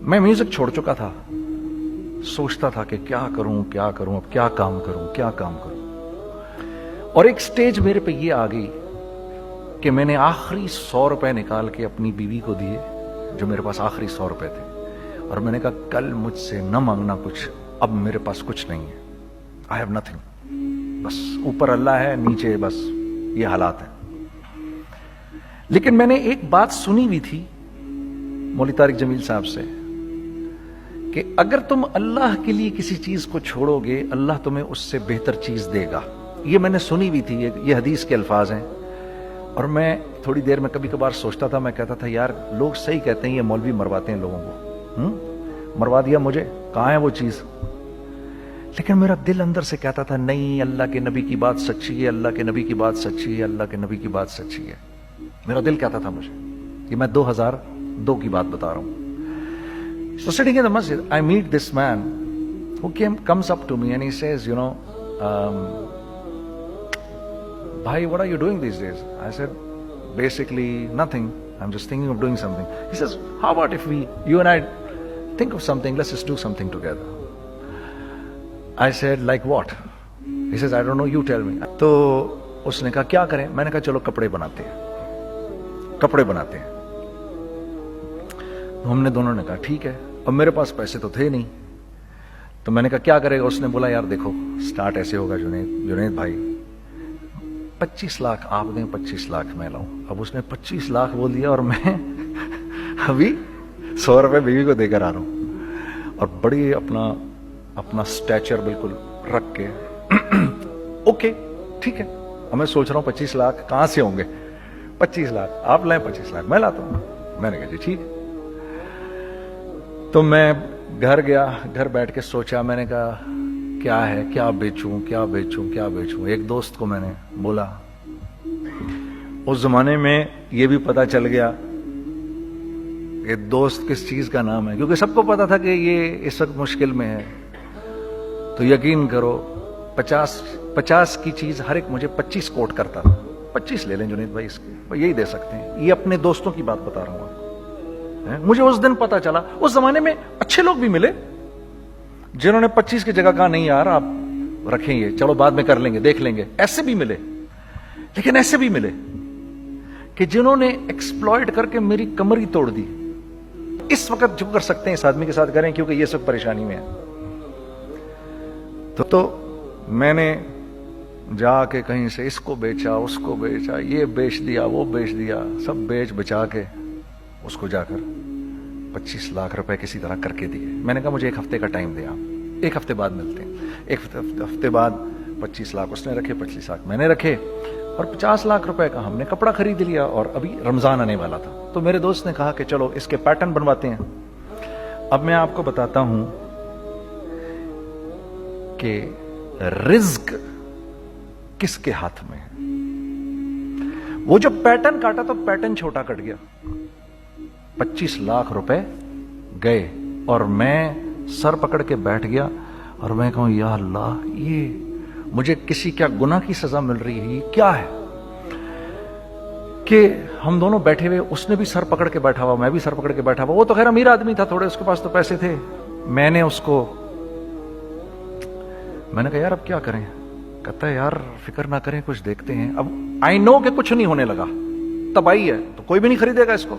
میں میوزک چھوڑ چکا تھا, سوچتا تھا کہ کیا کروں, اب کیا کام کروں. اور ایک سٹیج میرے پہ یہ آ گئی کہ میں نے آخری 100 روپے نکال کے اپنی بیوی کو دیے, جو میرے پاس آخری 100 روپے تھے, اور میں نے کہا کل مجھ سے نہ مانگنا کچھ, اب میرے پاس کچھ نہیں ہے, I have nothing, بس اوپر اللہ ہے, نیچے بس یہ حالات ہیں. لیکن میں نے ایک بات سنی ہوئی تھی مولوی طارق جمیل صاحب سے کہ اگر تم اللہ کے لیے کسی چیز کو چھوڑو گے, اللہ تمہیں اس سے بہتر چیز دے گا. یہ میں نے سنی ہوئی تھی, یہ حدیث کے الفاظ ہیں. اور میں تھوڑی دیر میں کبھی کبھار سوچتا تھا, میں کہتا تھا یار لوگ صحیح کہتے ہیں, یہ مولوی مرواتے ہیں لوگوں کو, مروا دیا مجھے, کہاں ہے وہ چیز. لیکن میرا دل اندر سے کہتا تھا نہیں, اللہ کے نبی کی بات سچی ہے, اللہ کے نبی کی بات سچی ہے, اللہ کے نبی کی بات سچی ہے. میرا دل کہتا تھا مجھے, کہ میں 2002 کی بات بتا رہا ہوں. So sitting in the masjid, I meet this man who comes up to me and he says, Bhai, what are you doing these days? I said, basically nothing. I'm just thinking of doing something. He says, how about if you and I think of something, let's just do something together. I said, like what? He says, I don't know, you tell me. تو اس نے کہا کیا کریں؟ میں نے کہا چلو کپڑے بناتے ہیں. ہم نے دونوں نے کہا ٹھیک ہے. اب میرے پاس پیسے تو تھے نہیں, تو میں نے کہا کیا کرے گا. اس نے بولا یار دیکھو سٹارٹ ایسے ہوگا جنید بھائی, 25 لاکھ آپ دیں, 25 لاکھ میں لاؤں. اب اس نے 25 لاکھ بول دیا, اور میں ابھی 100 روپے بیوی کو دے کر آ رہا ہوں, اور بڑی اپنا سٹیچر بالکل رکھ کے اوکے ٹھیک ہے. اب میں سوچ رہا ہوں 25 لاکھ کہاں سے ہوں گے, 25 لاکھ آپ لائیں, 25 لاکھ میں لاتا ہوں. میں نے کہا جی ٹھیک ہے. تو میں گھر گیا, گھر بیٹھ کے سوچا, میں نے کہا کیا ہے, کیا بیچوں. ایک دوست کو میں نے بولا, اس زمانے میں یہ بھی پتا چل گیا کہ دوست کس چیز کا نام ہے, کیونکہ سب کو پتا تھا کہ یہ اس وقت مشکل میں ہے. تو یقین کرو 50 کی چیز ہر ایک مجھے 25 کوٹ کرتا تھا. 25 لے لیں جنید بھائی, اس کے یہی دے سکتے ہیں. یہ اپنے دوستوں کی بات بتا رہا ہوں. مجھے اس دن پتا چلا, اس زمانے میں اچھے لوگ بھی ملے جنہوں نے 25 کی جگہ کہا نہیں یار آپ رکھیں گے, چلو بعد میں کر لیں گے, دیکھ لیں گے. ایسے بھی ملے, لیکن ایسے بھی ملے کہ جنہوں نے ایکسپلائٹ کر کے میری کمر ہی توڑ دی. اس وقت جو کر سکتے ہیں اس آدمی کے ساتھ کریں, کیونکہ یہ سب پریشانی میں ہے. تو میں نے جا کے کہیں سے اس کو بیچا, اس کو بیچا, یہ بیچ دیا, وہ بیچ دیا, سب بیچ بچا کے اس کو جا کر 25 لاکھ روپے کسی طرح کر کے دیے. میں نے کہا مجھے 1 ہفتے کا ٹائم دیا, 1 ہفتے بعد ملتے ہیں. 1 ہفتے بعد 25 لاکھ اس نے رکھے, 25 لاکھ میں نے رکھے, اور 50 لاکھ روپے کا ہم نے کپڑا خرید لیا. اور ابھی رمضان آنے والا تھا, تو میرے دوست نے کہا کہ چلو اس کے پیٹرن بنواتے ہیں. اب میں آپ کو بتاتا ہوں کہ رزق کس کے ہاتھ میں ہے. وہ جو پیٹرن کاٹا تو پیٹرن چھوٹا کٹ گیا, 25 لاکھ روپے گئے, اور میں سر پکڑ کے بیٹھ گیا, اور میں کہوں یا اللہ یہ مجھے کسی کیا گناہ کی سزا مل رہی ہے, یہ کیا ہے. کہ ہم دونوں بیٹھے ہوئے, اس نے بھی سر پکڑ کے بیٹھا ہوا, میں بھی سر پکڑ کے بیٹھا ہوا. وہ تو خیر امیر آدمی تھا تھوڑے, اس کے پاس تو پیسے تھے. میں نے اس کو میں نے کہا یار اب کیا کریں. کہتا ہے یار فکر نہ کریں, کچھ دیکھتے ہیں. اب آئی نو کہ کچھ نہیں ہونے لگا, تباہی ہے, تو کوئی بھی نہیں خریدے گا اس کو.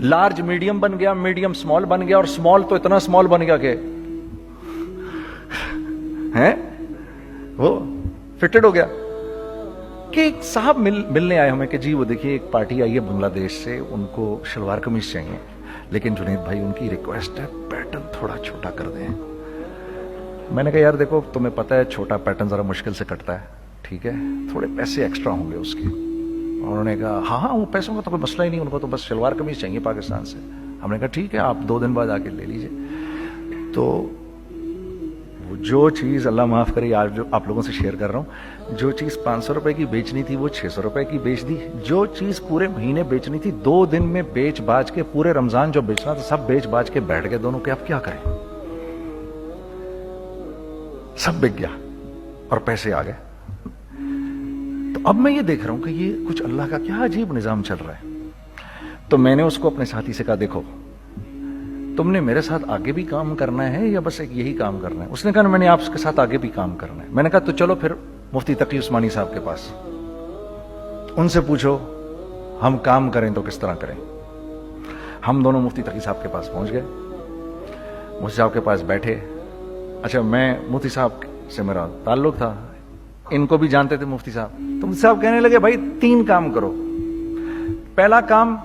لارج میڈیم بن گیا, میڈیم سمال بن گیا, اور سمال تو اتنا سمال بن گیا کہ وہ فٹڈ ہو گیا. کہ ایک صاحب ملنے آئے ہمیں کہ جی وہ دیکھیے ایک پارٹی آئی ہے بنگلہ دیش سے, ان کو شلوار قمیص چاہیے, لیکن جنید بھائی ان کی ریکویسٹ ہے پیٹرن تھوڑا چھوٹا کر دیں. میں نے کہا یار دیکھو تمہیں پتہ ہے چھوٹا پیٹرن ذرا مشکل سے کٹتا ہے, ٹھیک ہے تھوڑے پیسے ایکسٹرا ہوں گے اس کے. انہوں نے کہا ہاں وہ پیسوں کا تو کوئی مسئلہ ہی نہیں, ان کو تو بس شلوار قمیص چاہیے پاکستان سے. ہم نے کہا ٹھیک ہے آپ 2 دن بعد آ کے لے لیجئے. تو وہ جو چیز اللہ معاف کرے آج جو آپ لوگوں سے شیئر کر رہا ہوں, جو چیز 500 روپے کی بیچنی تھی وہ 600 روپے کی بیچ دی. جو چیز پورے مہینے بیچنی تھی 2 دن میں بیچ باج کے, پورے رمضان جو بیچنا تھا سب بیچ باج کے بیٹھ گئے دونوں. کہ اب کیا کریں, سب بک گیا اور پیسے آ گئے. تو اب میں یہ دیکھ رہا ہوں کہ یہ کچھ اللہ کا کیا عجیب نظام چل رہا ہے. تو میں نے اس کو اپنے ساتھی سے کہا دیکھو تم نے میرے ساتھ آگے بھی کام کرنا ہے یا بس ایک یہی کام کرنا ہے؟ اس نے کہا میں نے آپ کے ساتھ آگے بھی کام کرنا ہے۔ میں نے کہا تو چلو پھر مفتی تقی عثمانی صاحب کے پاس، ان سے پوچھو ہم کام کریں تو کس طرح کریں۔ ہم دونوں مفتی تقی صاحب کے پاس پہنچ گئے، مفتی صاحب کے پاس بیٹھے۔ اچھا میں مفتی صاحب سے میرا تعلق تھا، ان کو بھی جانتے تھے مفتی صاحب، تو مفتی صاحب کہنے لگے بھائی 3 کام کرو۔ پہلا کام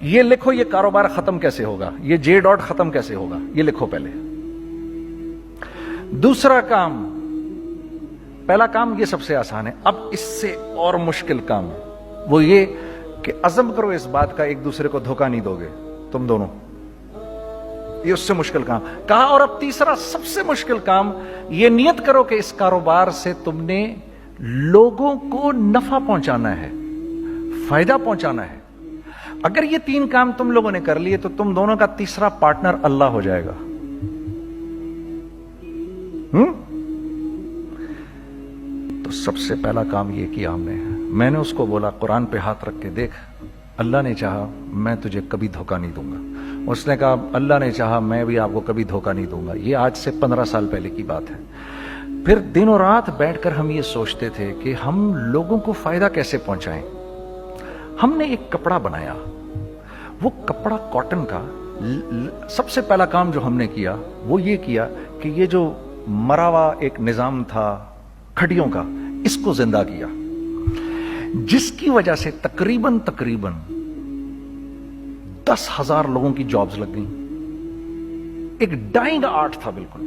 یہ لکھو یہ کاروبار ختم کیسے ہوگا، یہ جے ڈاٹ ختم کیسے ہوگا، یہ لکھو پہلے۔ دوسرا کام، پہلا کام یہ سب سے آسان ہے، اب اس سے اور مشکل کام وہ یہ کہ عزم کرو اس بات کا ایک دوسرے کو دھوکہ نہیں دو گے تم دونوں، یہ اس سے مشکل کام کہا۔ اور اب تیسرا سب سے مشکل کام، یہ نیت کرو کہ اس کاروبار سے تم نے لوگوں کو نفع پہنچانا ہے، فائدہ پہنچانا ہے۔ اگر یہ 3 کام تم لوگوں نے کر لیے تو تم دونوں کا تیسرا پارٹنر اللہ ہو جائے گا۔ تو سب سے پہلا کام یہ کیا ہم نے، میں نے اس کو بولا قرآن پہ ہاتھ رکھ کے دیکھ، اللہ نے چاہا میں تجھے کبھی دھوکہ نہیں دوں گا۔ اس نے کہا اللہ نے چاہا میں بھی آپ کو کبھی دھوکہ نہیں دوں گا۔ یہ آج سے 15 سال پہلے کی بات ہے۔ پھر دن اور رات بیٹھ کر ہم یہ سوچتے تھے کہ ہم لوگوں کو فائدہ کیسے پہنچائیں۔ ہم نے ایک کپڑا بنایا، وہ کپڑا کاٹن کا۔ سب سے پہلا کام جو ہم نے کیا وہ یہ کیا کہ یہ جو مرا ہوا ایک نظام تھا کھڑیوں کا، اس کو زندہ کیا، جس کی وجہ سے تقریباً 10,000 لوگوں کی جابز لگ گئیں۔ ایک ڈائنگ آرٹ تھا بالکل۔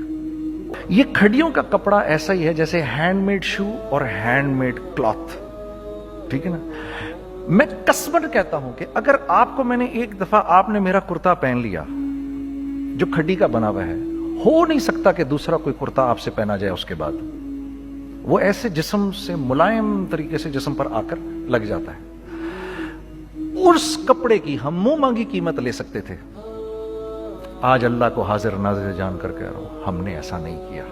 یہ کھڑیوں کا کپڑا ایسا ہی ہے جیسے ہینڈ میڈ شو اور ہینڈ میڈ کلاتھ، ٹھیک ہے نا۔ میں قسمن کہتا ہوں کہ اگر آپ کو میں نے ایک دفعہ آپ نے میرا کرتا پہن لیا جو کھڈی کا بنا ہوا ہے، ہو نہیں سکتا کہ دوسرا کوئی کرتا آپ سے پہنا جائے اس کے بعد۔ وہ ایسے جسم سے ملائم طریقے سے جسم پر آ کر لگ جاتا ہے۔ اس کپڑے کی ہم منہ مانگی قیمت لے سکتے تھے۔ آج اللہ کو حاضر ناظر جان کر کہہ رہا ہوں، ہم نے ایسا نہیں کیا،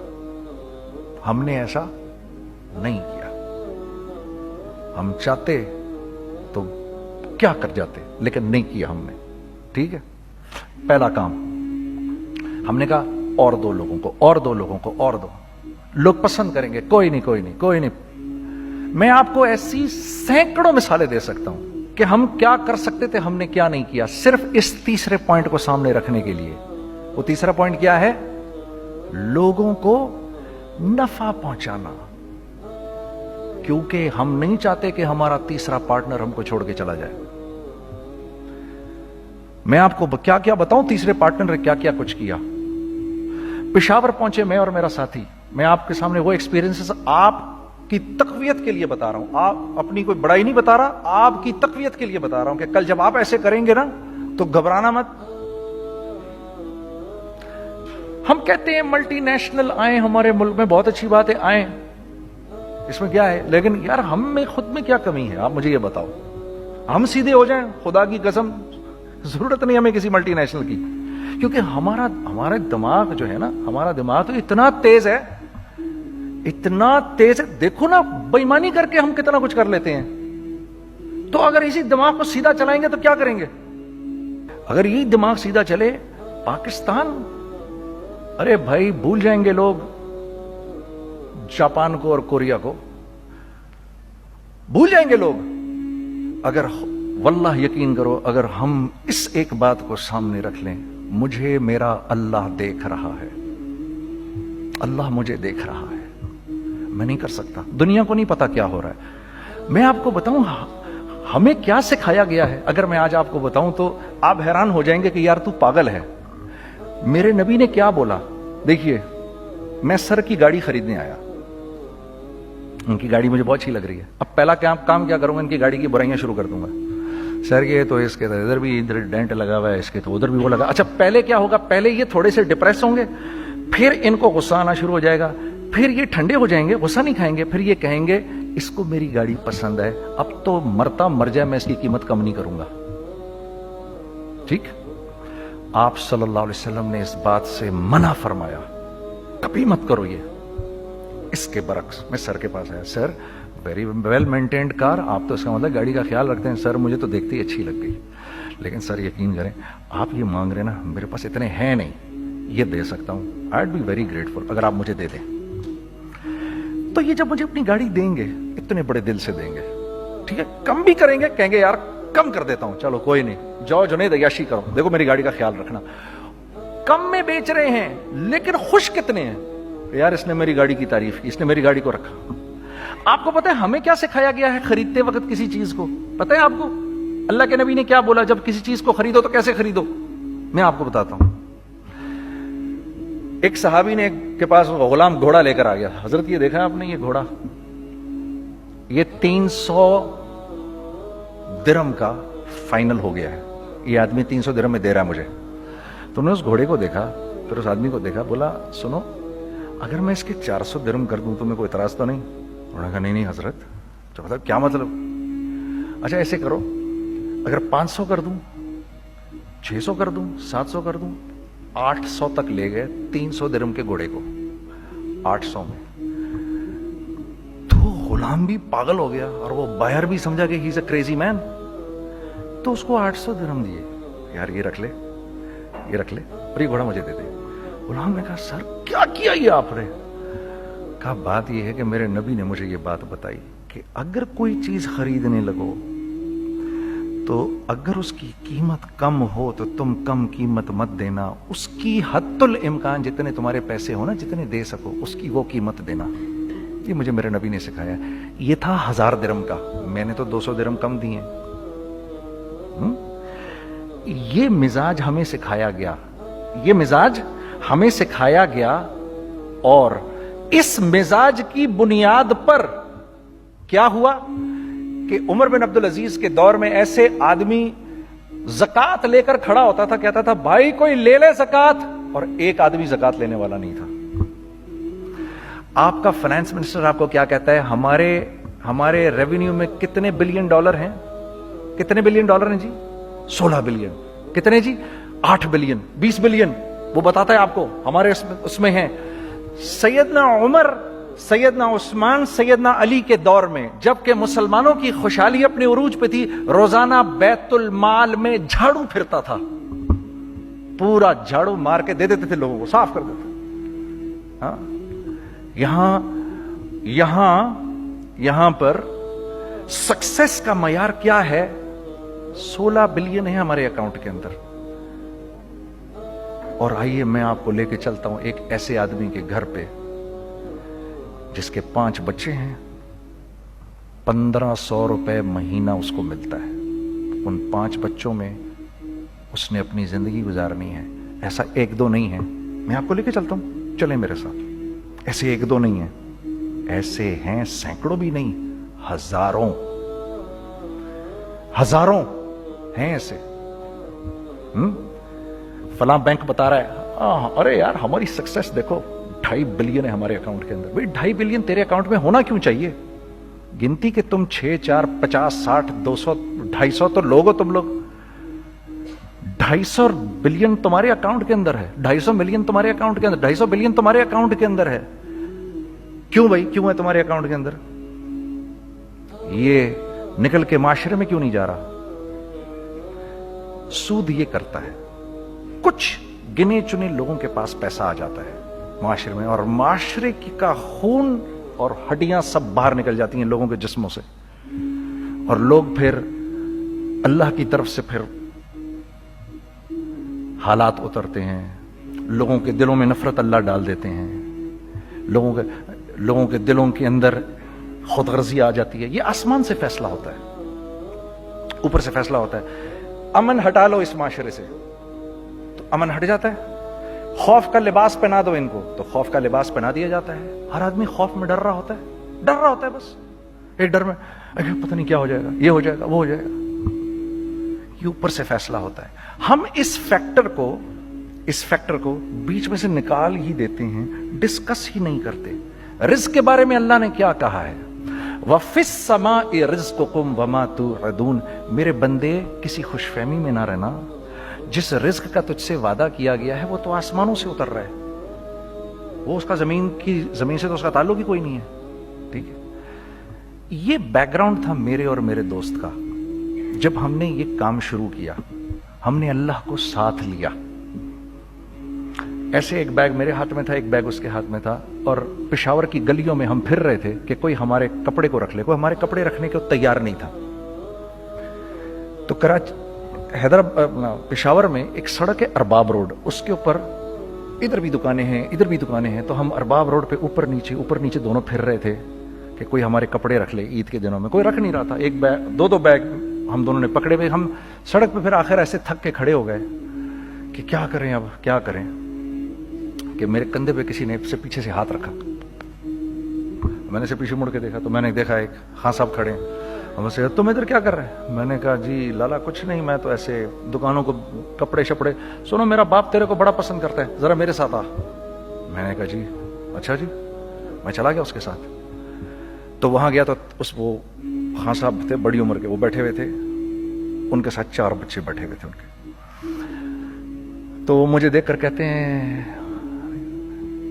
ہم نے ایسا نہیں کیا۔ ہم چاہتے تو کیا کر جاتے، لیکن نہیں کیا ہم نے، ٹھیک ہے۔ پہلا کام ہم نے کہا اور 2 لوگوں کو، اور 2 لوگوں کو، اور 2 لوگ پسند کریں گے، کوئی نہیں کوئی نہیں کوئی نہیں۔ میں آپ کو ایسی سینکڑوں مثالیں دے سکتا ہوں کہ ہم کیا کر سکتے تھے، ہم نے کیا نہیں کیا، صرف اس تیسرے پوائنٹ کو سامنے رکھنے کے لیے۔ وہ تیسرا پوائنٹ کیا ہے؟ لوگوں کو نفع پہنچانا، کیونکہ ہم نہیں چاہتے کہ ہمارا تیسرا پارٹنر ہم کو چھوڑ کے چلا جائے۔ میں آپ کو کیا کیا بتاؤں، تیسرے پارٹنر نے کیا کیا کچھ کیا۔ پشاور پہنچے میں اور میرا ساتھی، میں آپ کے سامنے وہ ایکسپیرینسز آپ کی تقویت کے لیے بتا رہا ہوں، آپ اپنی کوئی بڑائی نہیں بتا رہا، آپ کی تقویت کے لیے بتا رہا ہوں کہ کل جب آپ ایسے کریں گے نا تو گھبرانا مت۔ ہم کہتے ہیں ملٹی نیشنل آئیں ہمارے ملک میں، بہت اچھی بات ہے، آئیں، اس میں کیا ہے، لیکن یار ہم میں خود میں کیا کمی ہے، آپ مجھے یہ بتاؤ۔ ہم سیدھے ہو جائیں، خدا کی قسم ضرورت نہیں ہمیں کسی ملٹی نیشنل کی، کیونکہ ہمارا دماغ جو ہے نا، ہمارا دماغ تو اتنا تیز ہے، اتنا تیز ہے، دیکھو نا بے ایمانی کر کے ہم کتنا کچھ کر لیتے ہیں۔ تو اگر اسی دماغ کو سیدھا چلائیں گے تو کیا کریں گے؟ اگر یہی دماغ سیدھا چلے، پاکستان، ارے بھائی بھول جائیں گے لوگ جاپان کو اور کوریا کو، بھول جائیں گے لوگ۔ اگر واللہ یقین کرو، اگر ہم اس ایک بات کو سامنے رکھ لیں، مجھے میرا اللہ دیکھ رہا ہے، اللہ مجھے دیکھ رہا ہے، میں نہیں کر سکتا، دنیا کو نہیں پتا کیا ہو رہا ہے۔ میں آپ کو بتاؤں ہمیں کیا سکھایا گیا ہے، اگر میں آج آپ کو بتاؤں تو آپ حیران ہو جائیں گے کہ یار تو پاگل ہے۔ میرے نبی نے کیا بولا، دیکھیے میں سر کی گاڑی خریدنے آیا، ان کی گاڑی مجھے بہت اچھی لگ رہی ہے، اب پہلا کام کیا کروں گا، ان کی گاڑی کی برائیاں شروع کر دوں گا، سر یہ تو اس کے ادھر بھی ادھر ڈینٹ لگا ہوا ہے، اس کے تو ادھر بھی وہ لگا۔ اچھا پہلے کیا ہوگا، پہلے یہ تھوڑے سے ڈپریس ہوں گے، پھر ان کو غصہ آنا شروع ہو جائے گا، پھر یہ ٹھنڈے ہو جائیں گے، غصہ نہیں کھائیں گے، پھر یہ کہیں گے اس کو میری گاڑی پسند ہے، اب تو مرتا مر جائے میں اس کی قیمت کم نہیں کروں گا، ٹھیک۔ آپ صلی اللہ علیہ وسلم نے اس بات سے منع فرمایا، کبھی مت کرو یہ۔ اس کے برعکس میں سر کے پاس آیا، سر ویری ویل مینٹینڈ کار، آپ تو اس کا مطلب گاڑی کا خیال رکھتے ہیں، سر مجھے تو دیکھتے ہی اچھی لگ گئی، لیکن سر یقین کریں آپ یہ مانگ رہے نا, میرے پاس اتنے ہیں نہیں, یہ دے سکتا ہوں, I would be very grateful اگر آپ مجھے دے دیں. تو یہ جب مجھے اپنی گاڑی دیں گے اتنے بڑے دل سے دیں گے, ٹھیک ہے, کم بھی کریں گے, کہیں گے یار کم کر دیتا ہوں, چلو کوئی نہیں, جاؤ جنید عیاشی کرو, دیکھو میری گاڑی کا خیال رکھنا. کم میں بیچ رہے ہیں لیکن خوش کتنے ہیں, یار اس نے میری گاڑی کی تعریف کی, اس نے میری گاڑی کو رکھا. آپ کو پتہ ہے ہمیں کیا سکھایا گیا ہے خریدتے وقت کسی چیز کو؟ پتہ ہے آپ کو اللہ کے نبی نے کیا بولا جب کسی چیز کو خریدو تو کیسے خریدو؟ میں آپ کو بتاتا ہوں. ایک صحابی نے کے پاس غلام گھوڑا لے کر آ گیا. حضرت یہ دیکھا آپ نے, یہ گھوڑا یہ 300 درہم کا فائنل ہو گیا ہے, یہ آدمی 300 درہم میں دے رہا ہے مجھے. تو نے اس گھوڑے کو دیکھا, پھر اس آدمی کو دیکھا, بولا سنو اگر میں اس کے 400 درہم کر دوں تو میں کوئی اعتراض تو نہیں؟ انہوں نے کہا نہیں حضرت. تو مطلب کیا مطلب؟ اچھا ایسے کرو, اگر 500 کر دوں, 600 کر دوں, 700 کر دوں, 800 تک لے گئے 300 درہم کے گھوڑے کو 800 میں. تو غلام بھی پاگل ہو گیا اور وہ بائر بھی سمجھا کہ ہی از اے کریزی مین. تو اس کو 800 درہم دیے, یار یہ رکھ لے, یہ رکھ لے, اور یہ گھوڑا مجھے دے دے. غلام نے کہا سر کیا کیا یہ آپ نے؟ کہا بات یہ ہے کہ میرے نبی نے مجھے یہ بات بتائی کہ اگر کوئی چیز خریدنے لگو تو اگر اس کی قیمت کم ہو تو تم کم قیمت مت دینا, اس کی حد الامکان جتنے تمہارے پیسے ہو نا, جتنے دے سکو اس کی وہ قیمت دینا. یہ مجھے میرے نبی نے سکھایا. یہ تھا 1000 درہم کا, میں نے تو 200 درہم کم دیے. یہ مزاج ہمیں سکھایا گیا, یہ مزاج ہمیں سکھایا گیا, اور اس مزاج کی بنیاد پر کیا ہوا کہ عمر بن عبدالعزیز کے دور میں ایسے آدمی زکات لے کر کھڑا ہوتا تھا, کہتا تھا بھائی کوئی لے لے زکات, اور ایک آدمی زکات لینے والا نہیں تھا. آپ کا فائنانس منسٹر آپ کو کیا کہتا ہے, ہمارے ریونیو میں کتنے بلین ڈالر ہیں؟ کتنے بلین ڈالر ہیں جی؟ 16 بلین. کتنے جی؟ 8 بلین, 20 بلین. وہ بتاتا ہے آپ کو ہمارے اس میں ہیں. سیدنا عمر, سیدنا عثمان, سیدنا علی کے دور میں جبکہ مسلمانوں کی خوشحالی اپنے عروج پہ تھی, روزانہ بیت المال میں جھاڑو پھرتا تھا, پورا جھاڑو مار کے دے دیتے تھے لوگوں کو, صاف کر دیتے. ہاں یہاں پر سکسیس کا معیار کیا ہے؟ 16 بلین ہے ہمارے اکاؤنٹ کے اندر. اور آئیے میں آپ کو لے کے چلتا ہوں ایک ایسے آدمی کے گھر پہ جس کے 5 بچے ہیں, 1500 روپے مہینہ اس کو ملتا ہے. ان 5 بچوں میں اس نے اپنی زندگی گزارنی ہے. ایسا 1-2 نہیں ہے, میں آپ کو لے کے چلتا ہوں, چلیں میرے ساتھ. ایسے 1-2 نہیں ہیں, ایسے ہیں سینکڑوں بھی نہیں, ہزاروں ہیں ایسے. فلاں بینک بتا رہا ہے ارے یار ہماری سکسیس دیکھو 2.5 بلین ہے ہمارے اکاؤنٹ کے اندر. بھائی 2.5 بلین تیرے اکاؤنٹ میں ہونا کیوں چاہیے؟ گنتی کہ تم 6, 4, 50, 60, 200, 250 تو لوگ ہو تم لوگ. 250 بلین تمہارے اکاؤنٹ کے اندر ہے, 250 ملین تمہارے اکاؤنٹ کے اندر, 250 بلین تمہارے اکاؤنٹ کے اندر ہے. کیوں بھائی, کیوں ہے تمہارے اکاؤنٹ کے اندر؟ یہ نکل کے معاشرے میں کیوں نہیں جا رہا؟ سود یہ کرتا ہے, کچھ گنے چنے لوگوں کے پاس پیسہ آ جاتا ہے معاشرے میں, اور معاشرے کا خون اور ہڈیاں سب باہر نکل جاتی ہیں لوگوں کے جسموں سے, اور لوگ پھر اللہ کی طرف سے پھر حالات اترتے ہیں, لوگوں کے دلوں میں نفرت اللہ ڈال دیتے ہیں, لوگوں کے دلوں کے اندر خود غرضی آ جاتی ہے. یہ آسمان سے فیصلہ ہوتا ہے, اوپر سے فیصلہ ہوتا ہے. امن ہٹا لو اس معاشرے سے تو امن ہٹ جاتا ہے. خوف کا لباس پہنا دو ان کو تو خوف کا لباس پہنا دیا جاتا ہے. ہر آدمی خوف میں ڈر رہا ہوتا ہے, بس ایک ڈر میں پتہ نہیں کیا ہو جائے گا, یہ ہو جائے گا, وہ ہو جائے گا. یہ اوپر سے فیصلہ ہوتا ہے. ہم اس فیکٹر کو بیچ میں سے نکال ہی دیتے ہیں, ڈسکس ہی نہیں کرتے. رزق کے بارے میں اللہ نے کیا کہا ہے؟ وَفِي السَّمَاءِ رِزْقُكُمْ وَمَا تُوعَدُونَ. میرے بندے کسی خوش فہمی میں نہ رہنا, جس رزق کا تجھ سے وعدہ کیا گیا ہے وہ تو آسمانوں سے اتر رہا ہے, وہ اس کا زمین سے تو اس کا تعلق ہی کوئی نہیں ہے. ٹھیک ہے, یہ بیک گراؤنڈ تھا میرے اور میرے دوست کا جب ہم نے یہ کام شروع کیا. ہم نے اللہ کو ساتھ لیا. ایسے ایک بیگ میرے ہاتھ میں تھا, ایک بیگ اس کے ہاتھ میں تھا, اور پشاور کی گلیوں میں ہم پھر رہے تھے کہ کوئی ہمارے کپڑے کو رکھ لے. کوئی ہمارے کپڑے رکھنے کو تیار نہیں تھا. تو پشاور میں ایک سڑک ہے ارباب روڈ, اس کے اوپر ادھر بھی دکانیں ہیں ادھر بھی دکانیں ہیں. تو ہم ارباب روڈ پہ اوپر نیچے دونوں پھر رہے تھے کہ کوئی ہمارے کپڑے رکھ لے. عید کے دنوں میں کوئی رکھ نہیں رہا تھا. ایک بیگ, دو بیگ ہم دونوں نے پکڑے ہوئے. ہم سڑک پہ پھر آخر ایسے تھک کے کھڑے ہو گئے کہ کیا کریں, اب کیا کریں, کہ میرے کندھے پہ کسی نے سے پیچھے سے ہاتھ رکھا. میں نے سے پیچھے مڑ کے دیکھا تو میں نے دیکھا ایک خان صاحب کھڑے ہیں. ہم سے تم ادھر کیا کر رہے ہیں؟ میں نے کہا جی لالا کچھ نہیں, میں تو ایسے دکانوں کو کپڑے شپڑے. سنو میرا باپ تیرے کو بڑا پسند کرتا ہے, ذرا میرے ساتھ آ. میں نے کہا جی اچھا جی. میں چلا گیا اس کے ساتھ. تو وہاں گیا تو وہ خان صاحب تھے بڑی عمر کے, وہ بیٹھے ہوئے تھے, ان کے ساتھ 4 بچے بیٹھے ہوئے تھے ان کے. تو وہ مجھے دیکھ کر کہتے ہیں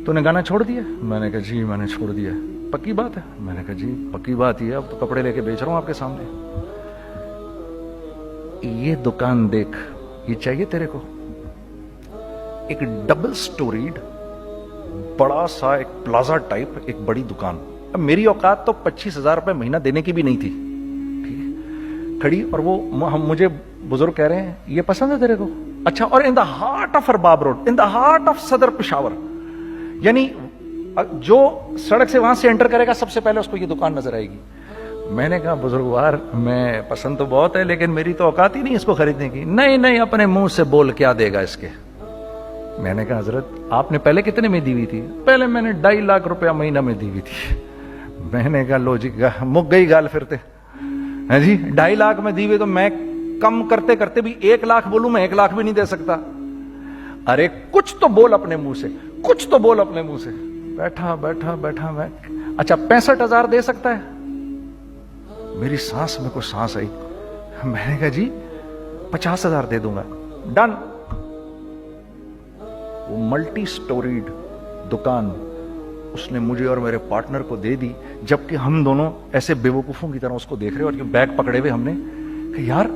تو نے گانا چھوڑ دیا؟ میں نے کہا جی میں نے چھوڑ دیا. پکی بات ہے؟ میں نے کہا جی پکی بات ہی ہے, اب تو کپڑے لے کے بیچ رہا ہوں آپ کے سامنے. یہ دکان دیکھ, یہ چاہیے تیرے کو؟ ایک ڈبل سٹوریڈ بڑا سا ایک پلازا ٹائپ ایک بڑی دکان. اب میری اوقات تو 25,000 روپے مہینہ دینے کی بھی نہیں تھی. ٹھیک ہے, کھڑی, اور وہ مجھے بزرگ کہہ رہے ہیں یہ پسند ہے تیرے کو؟ اچھا, اور in the heart of Arbab road, in the heart of Saddar Peshawar, یعنی جو سڑک سے وہاں سے انٹر کرے گا سب سے پہلے اس کو یہ دکان نظر آئے گی. میں نے کہا بزرگوار میں پسند تو بہت ہے لیکن میری تو اوقات ہی نہیں اس کو خریدنے کی. نہیں اپنے منہ سے بول, کیا دے گا اس کے؟ میں نے کہا حضرت آپ نے پہلے کتنے میں دی ہوئی تھی؟ پہلے میں نے 2.5 لاکھ روپیہ مہینہ میں دی ہوئی تھی. میں نے کہا لو جی مک گئی گال پھرتے ہیں جی. 2.5 لاکھ میں دی ہوئی تو میں کم کرتے کرتے بھی 1 لاکھ بولوں, میں 1 لاکھ بھی نہیں دے سکتا. ارے کچھ تو بول اپنے منہ سے, کچھ تو بول اپنے منہ سے. بیٹھا میں, اچھا 65,000 دے سکتا ہے؟ میری سانس میں کوئی سانس آئی. میں نے کہا جی 50,000 دے دوں گا. ڈن. وہ ملٹی سٹوریڈ دکان اس نے مجھے اور میرے پارٹنر کو دے دی, جبکہ ہم دونوں ایسے بے وقوفوں کی طرح اس کو دیکھ رہے, اور یہ بیگ پکڑے ہوئے ہم نے کہ یار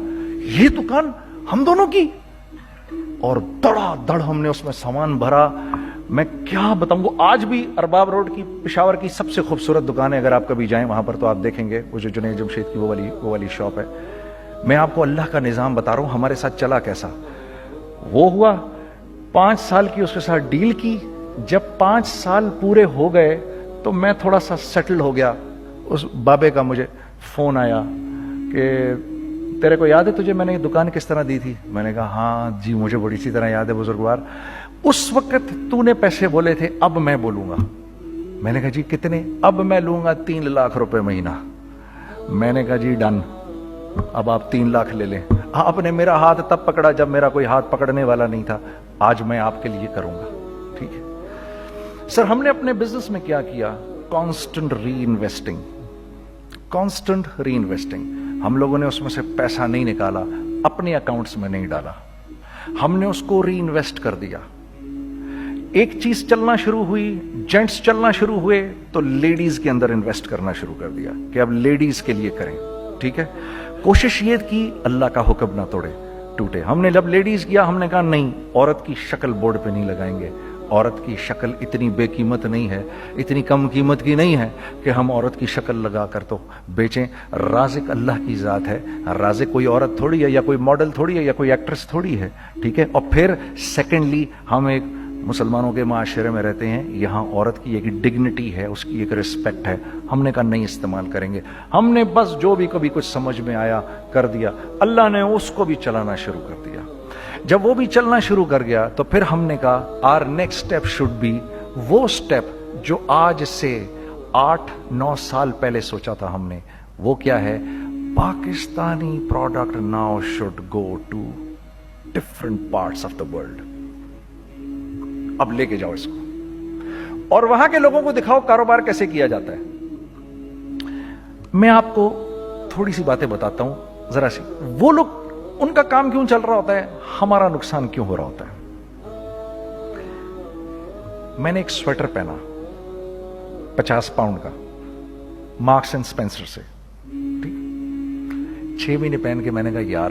یہ دکان ہم دونوں کی. اور دڑا دڑ ہم نے اس میں سامان بھرا. میں کیا بتاؤں, وہ آج بھی ارباب روڈ کی پشاور کی سب سے خوبصورت دکان ہے. اگر آپ کبھی جائیں وہاں پر تو آپ دیکھیں گے وہ جو جنید جمشید کی وہ والی شاپ ہے. میں آپ کو اللہ کا نظام بتا رہا ہوں ہمارے ساتھ چلا کیسا. وہ ہوا 5 سال کی اس کے ساتھ ڈیل کی. جب 5 سال پورے ہو گئے تو میں تھوڑا سا سیٹل ہو گیا. اس بابے کا مجھے فون آیا کہ تیرے کو یاد ہے تجھے میں نے یہ دکان کس طرح دی تھی؟ میں نے کہا ہاں جی مجھے بڑی سی طرح یاد ہے بزرگوار. اس وقت تو نے پیسے بولے تھے, اب میں بولوں گا. میں نے کہا جی کتنے؟ اب میں لوں گا 3 لاکھ روپے مہینہ. میں نے کہا جی ڈن, اب آپ 3 لاکھ لے لیں. آپ نے میرا ہاتھ تب پکڑا جب میرا کوئی ہاتھ پکڑنے والا نہیں تھا. آج میں آپ کے لیے کروں گا. ٹھیک ہے سر. ہم نے اپنے بزنس میں کیا کیا؟ کانسٹنٹ ری انویسٹنگ. ہم لوگوں نے اس میں سے پیسہ نہیں نکالا, اپنے اکاؤنٹس میں نہیں ڈالا, ہم نے اس کو ری انویسٹ کر دیا. ایک چیز چلنا شروع ہوئی, جینٹس چلنا شروع ہوئے, تو لیڈیز کے اندر انویسٹ کرنا شروع کر دیا کہ اب لیڈیز کے لیے کریں. ٹھیک ہے, کوشش یہ کی اللہ کا حکم نہ ٹوٹے. ہم نے جب لیڈیز کیا ہم نے کہا نہیں, عورت کی شکل بورڈ پہ نہیں لگائیں گے. عورت کی شکل اتنی بے قیمت نہیں ہے, اتنی کم قیمت کی نہیں ہے کہ ہم عورت کی شکل لگا کر تو بیچیں. رازق اللہ کی ذات ہے. رازق کوئی عورت تھوڑی ہے, یا کوئی ماڈل تھوڑی ہے, یا کوئی ایکٹریس تھوڑی ہے. ٹھیک ہے. اور پھر سیکنڈلی ہم ایک مسلمانوں کے معاشرے میں رہتے ہیں, یہاں عورت کی ایک ڈگنیٹی ہے, اس کی ایک رسپیکٹ ہے. ہم نے کہا نہیں استعمال کریں گے. ہم نے بس جو بھی کبھی کچھ سمجھ میں آیا کر دیا. اللہ نے اس کو بھی چلانا شروع کر دیا. جب وہ بھی چلنا شروع کر گیا تو پھر ہم نے کہا our next step should be وہ اسٹیپ جو آج سے 8-9 سال پہلے سوچا تھا ہم نے. وہ کیا ہے؟ Pakistani product now should go to different parts of the world. اب لے کے جاؤ اس کو اور وہاں کے لوگوں کو دکھاؤ کاروبار کیسے کیا جاتا ہے. میں آپ کو تھوڑی سی باتیں بتاتا ہوں ذرا سی. وہ لوگ ان کا کام کیوں چل رہا ہوتا ہے, ہمارا نقصان کیوں ہو رہا ہوتا ہے. میں نے ایک سویٹر پہنا 50 پاؤنڈ کا مارکس اینڈ اسپینسر سے. 6 مہینے پہن کے میں نے کہا یار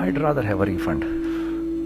I'd rather have a refund।